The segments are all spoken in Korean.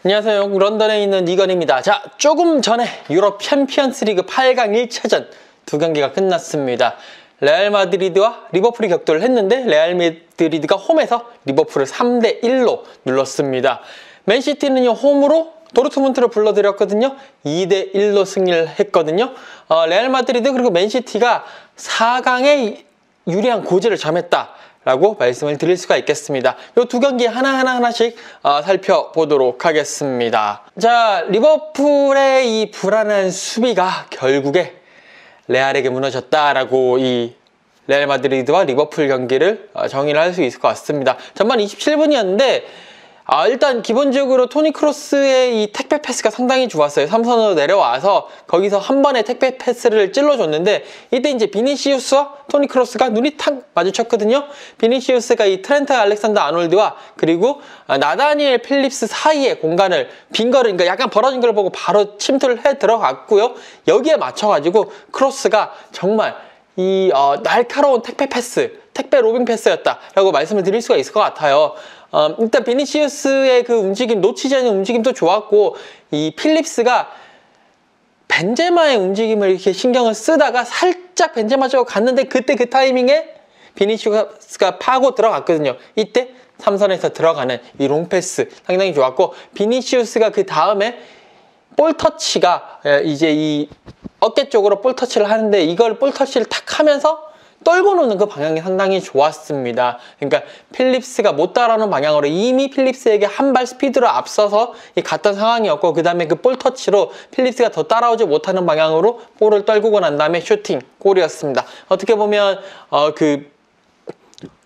안녕하세요. 영국 런던에 있는 이건입니다. 자, 조금 전에 유럽 챔피언스 리그 8강 1차전 두 경기가 끝났습니다. 레알 마드리드와 리버풀이 격돌을 했는데 레알 마드리드가 홈에서 리버풀을 3대1로 눌렀습니다. 맨시티는요, 홈으로 도르트문트를 불러들였거든요. 2대1로 승리를 했거든요. 레알 마드리드 그리고 맨시티가 4강에 유리한 고지를 점했다 라고 말씀을 드릴 수가 있겠습니다. 이 두 경기 하나씩 살펴보도록 하겠습니다. 자, 리버풀의 이 불안한 수비가 결국에 레알에게 무너졌다라고 이 레알 마드리드와 리버풀 경기를 정의를 할 수 있을 것 같습니다. 전반 27분이었는데 일단 기본적으로 토니 크로스의 이 택배 패스가 상당히 좋았어요. 3선으로 내려와서 거기서 한 번에 택배 패스를 찔러줬는데 이때 이제 비니시우스와 토니 크로스가 눈이 탁 마주쳤거든요. 비니시우스가 이 트렌트 알렉산더 아놀드와 그리고 나다니엘 필립스 사이의 공간을 빈거를 그러니까 약간 벌어진 걸 보고 바로 침투를 해 들어갔고요. 여기에 맞춰가지고 크로스가 정말 이 날카로운 택배 패스, 택배 로빙 패스였다라고 말씀을 드릴 수가 있을 것 같아요. 일단 비니시우스의 그 움직임, 놓치지 않는 움직임도 좋았고 이 필립스가 벤제마의 움직임을 이렇게 신경을 쓰다가 살짝 벤제마 쪽으로 갔는데 그때 그 타이밍에 비니시우스가 파고 들어갔거든요. 이때 3선에서 들어가는 이 롱패스 상당히 좋았고 비니시우스가 그 다음에 볼 터치가 이제 이 어깨 쪽으로 볼 터치를 하는데 이걸 볼 터치를 탁 하면서 떨고 노는 그 방향이 상당히 좋았습니다. 그러니까 필립스가 못 따라오는 방향으로 이미 필립스에게 한 발 스피드로 앞서서 갔던 상황이었고 그 다음에 그 볼 터치로 필립스가 더 따라오지 못하는 방향으로 볼을 떨구고 난 다음에 슈팅, 골이었습니다. 어떻게 보면 그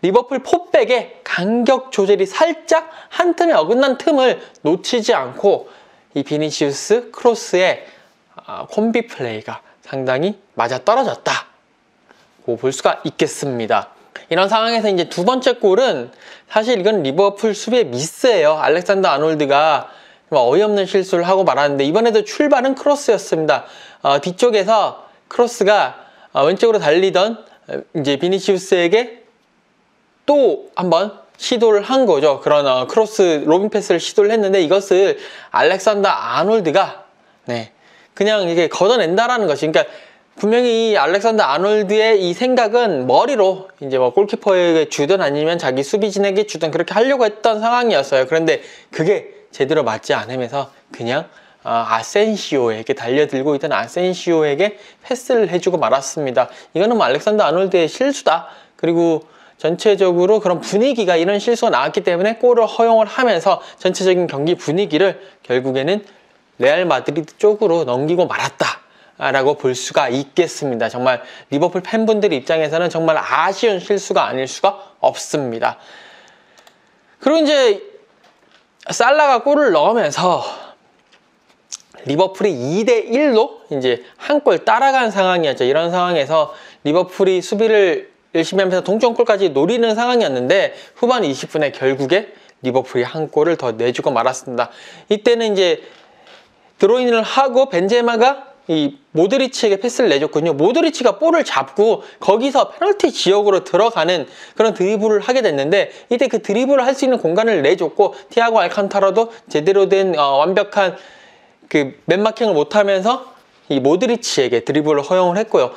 리버풀 포백의 간격 조절이 살짝 한 틈에 어긋난 틈을 놓치지 않고 이 비니시우스 크로스의 콤비 플레이가 상당히 맞아떨어졌다 볼 수가 있겠습니다. 이런 상황에서 이제 두 번째 골은 사실 이건 리버풀 수비의 미스예요. 알렉산더 아놀드가 어이없는 실수를 하고 말았는데 이번에도 출발은 크로스였습니다. 뒤쪽에서 크로스가 왼쪽으로 달리던 이제 비니시우스에게 또 한번 시도를 한 거죠. 그런 크로스 로빙 패스를 시도를 했는데 이것을 알렉산더 아놀드가 그냥 이게 걷어낸다라는 것이, 그러니까 분명히 이 알렉산더 아놀드의 이 생각은 머리로 이제 뭐 골키퍼에게 주든 아니면 자기 수비진에게 주든 그렇게 하려고 했던 상황이었어요. 그런데 그게 제대로 맞지 않으면서 그냥 아센시오에게 달려들고 있던 아센시오에게 패스를 해주고 말았습니다. 이거는 뭐 알렉산더 아놀드의 실수다. 그리고 전체적으로 그런 분위기가 이런 실수가 나왔기 때문에 골을 허용을 하면서 전체적인 경기 분위기를 결국에는 레알 마드리드 쪽으로 넘기고 말았다 라고 볼 수가 있겠습니다. 정말 리버풀 팬분들 입장에서는 정말 아쉬운 실수가 아닐 수가 없습니다. 그리고 이제 살라가 골을 넣으면서 리버풀이 2대1로 이제 한 골 따라간 상황이었죠. 이런 상황에서 리버풀이 수비를 열심히 하면서 동점골까지 노리는 상황이었는데 후반 20분에 결국에 리버풀이 한 골을 더 내주고 말았습니다. 이때는 이제 드로인을 하고 벤제마가 이 모드리치에게 패스를 내줬거든요. 모드리치가 볼을 잡고 거기서 페널티 지역으로 들어가는 그런 드리블을 하게 됐는데 이때 그 드리블을 할 수 있는 공간을 내줬고 티아고 알칸타라도 제대로 된 완벽한 그 맨마킹을 못하면서 이 모드리치에게 드리블을 허용을 했고요.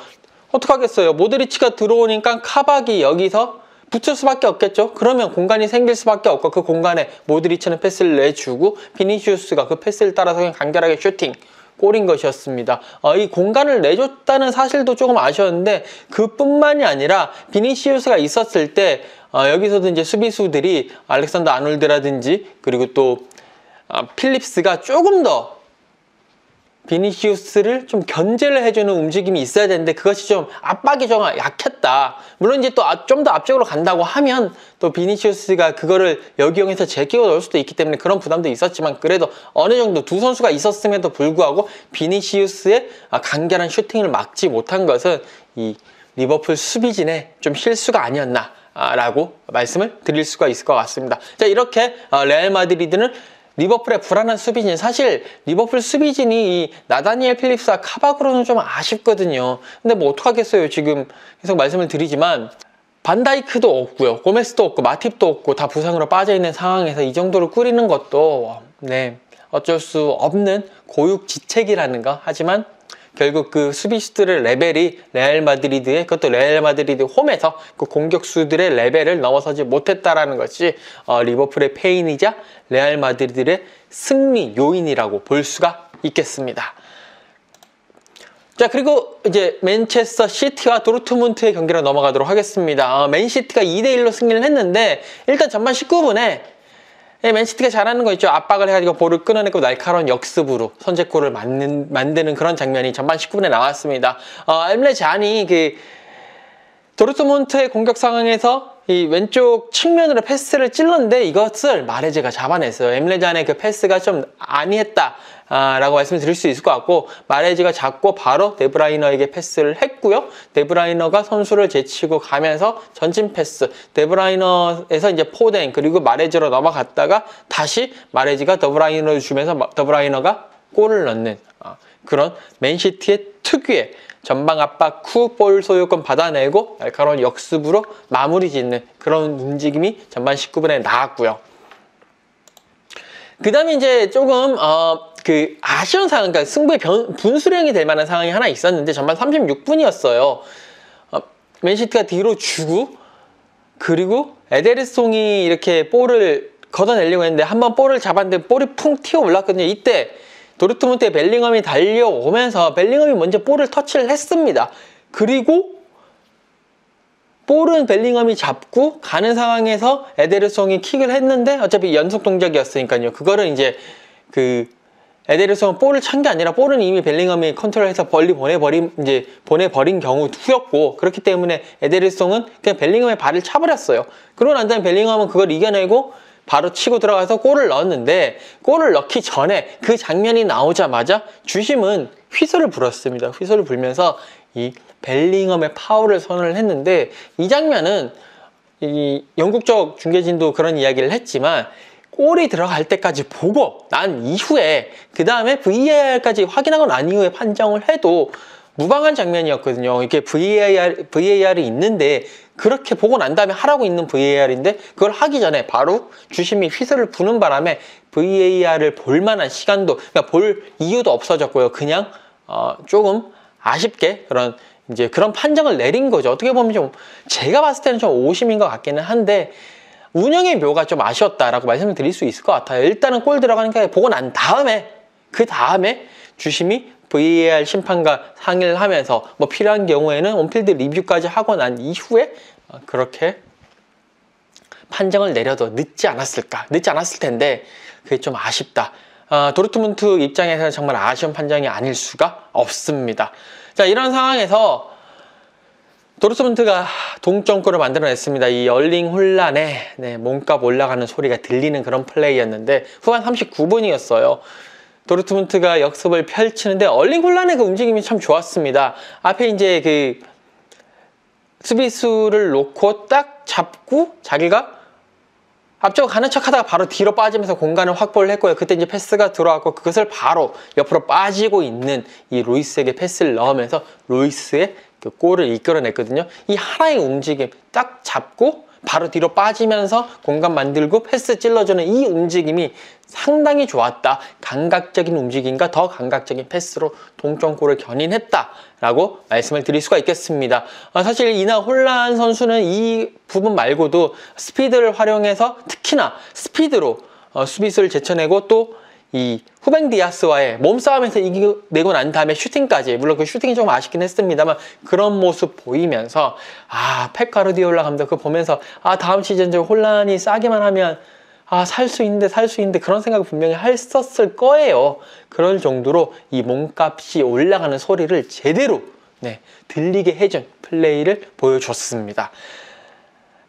어떡하겠어요. 모드리치가 들어오니까 카박이 여기서 붙을 수밖에 없겠죠. 그러면 공간이 생길 수밖에 없고 그 공간에 모드리치는 패스를 내주고 비니시우스가 그 패스를 따라서 그냥 간결하게 슈팅, 골인 것이었습니다. 이 공간을 내줬다는 사실도 조금 아쉬웠는데 그뿐만이 아니라 비니시우스가 있었을 때 여기서도 이제 수비수들이 알렉산더 아놀드라든지 그리고 또 필립스가 조금 더 비니시우스를 좀 견제를 해주는 움직임이 있어야 되는데 그것이 좀 압박이 좀 약했다. 물론 이제 또 좀 더 앞쪽으로 간다고 하면 또 비니시우스가 그거를 역이용해서 제끼고 넣을 수도 있기 때문에 그런 부담도 있었지만 그래도 어느 정도 두 선수가 있었음에도 불구하고 비니시우스의 간결한 슈팅을 막지 못한 것은 이 리버풀 수비진의 좀 실수가 아니었나 라고 말씀을 드릴 수가 있을 것 같습니다. 자, 이렇게 레알 마드리드는 리버풀의 불안한 수비진, 사실 리버풀 수비진이 이 나다니엘 필립스와 카박으로는 좀 아쉽거든요. 근데 뭐 어떡하겠어요. 지금 계속 말씀을 드리지만 반다이크도 없고요, 고메스도 없고 마팁도 없고 다 부상으로 빠져있는 상황에서 이 정도로 꾸리는 것도 어쩔 수 없는 고육지책이라는 거. 하지만 결국 그 수비수들의 레벨이 레알 마드리드의, 그것도 레알 마드리드 홈에서 그 공격수들의 레벨을 넘어서지 못했다라는 것이 리버풀의 패인이자 레알 마드리드의 승리 요인이라고 볼 수가 있겠습니다. 자, 그리고 이제 맨체스터 시티와 도르트문트의 경기로 넘어가도록 하겠습니다. 맨시티가 2대1로 승리를 했는데, 일단 전반 19분에 맨시티가 잘하는 거 있죠. 압박을 해가지고 볼을 끊어내고 날카로운 역습으로 선제골을 만드는 그런 장면이 전반 19분에 나왔습니다. 엠레 잔이 그 도르트문트의 공격 상황에서 이 왼쪽 측면으로 패스를 찔렀는데 이것을 마레즈가 잡아냈어요. 엠레 잔의 그 패스가 좀 아니했다 라고 말씀을 드릴 수 있을 것 같고, 마레즈가 잡고 바로 데브라이너에게 패스를 했고요. 데브라이너가 선수를 제치고 가면서 전진 패스, 데브라이너에서 이제 포덴 그리고 마레즈로 넘어갔다가 다시 마레즈가 데브라이너를 주면서 데브라이너가 골을 넣는 그런 맨시티의 특유의 전방 압박 후 볼 소유권 받아내고 날카로운 역습으로 마무리 짓는 그런 움직임이 전반 19분에 나왔고요. 그 다음에 이제 조금 그 아쉬운 상황, 그러니까 승부의 분수령이 될 만한 상황이 하나 있었는데, 전반 36분이었어요. 맨시티가 뒤로 주고, 그리고 에데르송이 이렇게 볼을 걷어내려고 했는데 한번 볼을 잡았는데 볼이 풍 튀어 올랐거든요. 이때 도르트문트의 벨링엄이 달려오면서 벨링엄이 먼저 볼을 터치를 했습니다. 그리고 볼은 벨링엄이 잡고 가는 상황에서 에데르송이 킥을 했는데, 어차피 연속 동작이었으니까요. 그거를 이제 그 에데르송은 볼을 찬 게 아니라 볼은 이미 벨링엄이 컨트롤해서 멀리 보내버린 경우 후였고, 그렇기 때문에 에데르송은 그냥 벨링엄의 발을 차버렸어요. 그러고 난 다음에 벨링엄은 그걸 이겨내고 바로 치고 들어가서 골을 넣었는데, 골을 넣기 전에 그 장면이 나오자마자 주심은 휘슬을 불었습니다. 휘슬을 불면서 이 벨링엄의 파울을 선언을 했는데, 이 장면은 이 영국적 중계진도 그런 이야기를 했지만, 골이 들어갈 때까지 보고 난 이후에 그 다음에 VAR까지 확인하고 난 이후에 판정을 해도 무방한 장면이었거든요. 이게 VAR이 있는데, 그렇게 보고 난 다음에 하라고 있는 VAR인데 그걸 하기 전에 바로 주심이 휘슬을 부는 바람에 VAR을 볼 만한 시간도, 그러니까 볼 이유도 없어졌고요. 그냥 조금 아쉽게 그런 판정을 내린 거죠. 어떻게 보면 좀 제가 봤을 때는 좀 오심인 것 같기는 한데, 운영의 묘가 좀 아쉬웠다라고 말씀을 드릴 수 있을 것 같아요. 일단은 골 들어가니까 보고 난 다음에, 그 다음에 주심이 VAR 심판과 상의를 하면서 뭐 필요한 경우에는 온필드 리뷰까지 하고 난 이후에 그렇게 판정을 내려도 늦지 않았을 텐데, 그게 좀 아쉽다. 도르트문트 입장에서는 정말 아쉬운 판정이 아닐 수가 없습니다. 자, 이런 상황에서 도르트문트가 동점골을 만들어냈습니다. 이 얼링 혼란에 몸값 올라가는 소리가 들리는 그런 플레이였는데, 후반 39분이었어요. 도르트문트가 역습을 펼치는데 얼링 혼란의 그 움직임이 참 좋았습니다. 앞에 이제 그 수비수를 놓고 딱 잡고 자기가 앞쪽으로 가는 척 하다가 바로 뒤로 빠지면서 공간을 확보를 했고요. 그때 이제 패스가 들어왔고, 그것을 바로 옆으로 빠지고 있는 이 루이스에게 패스를 넣으면서 루이스의 그 골을 이끌어냈거든요. 이 하나의 움직임 딱 잡고 바로 뒤로 빠지면서 공간 만들고 패스 찔러주는 이 움직임이 상당히 좋았다. 감각적인 움직임과 더 감각적인 패스로 동점골을 견인했다라고 말씀을 드릴 수가 있겠습니다. 사실 이나 홀란 선수는 이 부분 말고도 스피드를 활용해서, 특히나 스피드로 수비수를 제쳐내고 또 이 후벤 디아스와의 몸싸움에서 이겨내고 난 다음에 슈팅까지, 물론 그 슈팅이 좀 아쉽긴 했습니다만 그런 모습 보이면서 펩 가르디올라 감독 그거 보면서 다음 시즌 저 혼란이 싸기만 하면 살 수 있는데 그런 생각을 분명히 했었을 거예요. 그럴 정도로 이 몸값이 올라가는 소리를 제대로 들리게 해준 플레이를 보여줬습니다.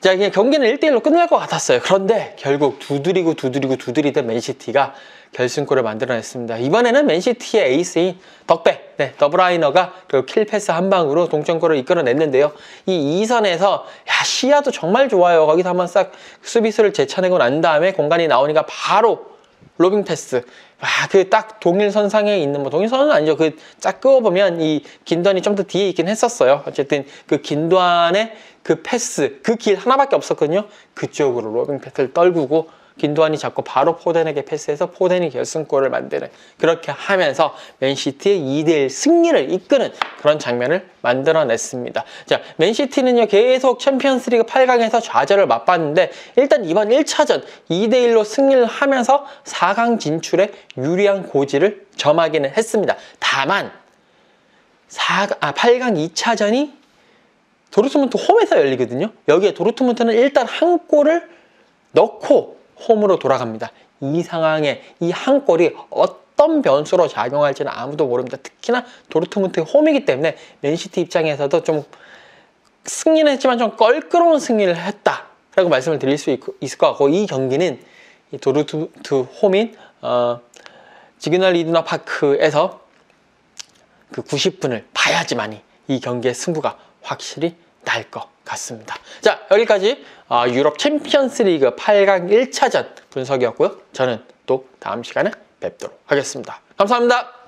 자, 그냥 경기는 1대1로 끝날 것 같았어요. 그런데 결국 두드리던 맨시티가 결승골을 만들어냈습니다. 이번에는 맨시티의 에이스인 더브라이너가 그 킬패스 한 방으로 동점골을 이끌어냈는데요. 이 2선에서 시야도 정말 좋아요. 거기서 한번 싹 수비수를 제쳐내고 난 다음에 공간이 나오니까 바로 로빙 패스. 그 딱 동일선상에 있는, 동일선은 아니죠. 그 쫙 끄어보면 이 긴던이 좀 더 뒤에 있긴 했었어요. 어쨌든 그 긴던의 그 패스, 그 길 하나밖에 없었거든요. 그쪽으로 로빙 패스를 떨구고 긴도안이 잡고 바로 포덴에게 패스해서 포덴이 결승골을 만드는, 그렇게 하면서 맨시티의 2대1 승리를 이끄는 그런 장면을 만들어냈습니다. 자, 맨시티는요 계속 챔피언스리그 8강에서 좌절을 맛봤는데 일단 이번 1차전 2대1로 승리를 하면서 4강 진출에 유리한 고지를 점하기는 했습니다. 다만 8강 2차전이 도르트문트 홈에서 열리거든요. 여기에 도르트문트는 일단 한 골을 넣고 홈으로 돌아갑니다. 이 상황에 이 한 골이 어떤 변수로 작용할지는 아무도 모릅니다. 특히나 도르트문트의 홈이기 때문에 맨시티 입장에서도 좀 승리는 했지만 좀 껄끄러운 승리를 했다라고 말씀을 드릴 수 있을 것 같고, 이 경기는 이 도르트문트 홈인 지그널 이두나 파크에서 그 90분을 봐야지만이 이 경기의 승부가 확실히 날 것 같습니다. 자, 여기까지 유럽 챔피언스 리그 8강 1차전 분석이었고요. 저는 또 다음 시간에 뵙도록 하겠습니다. 감사합니다.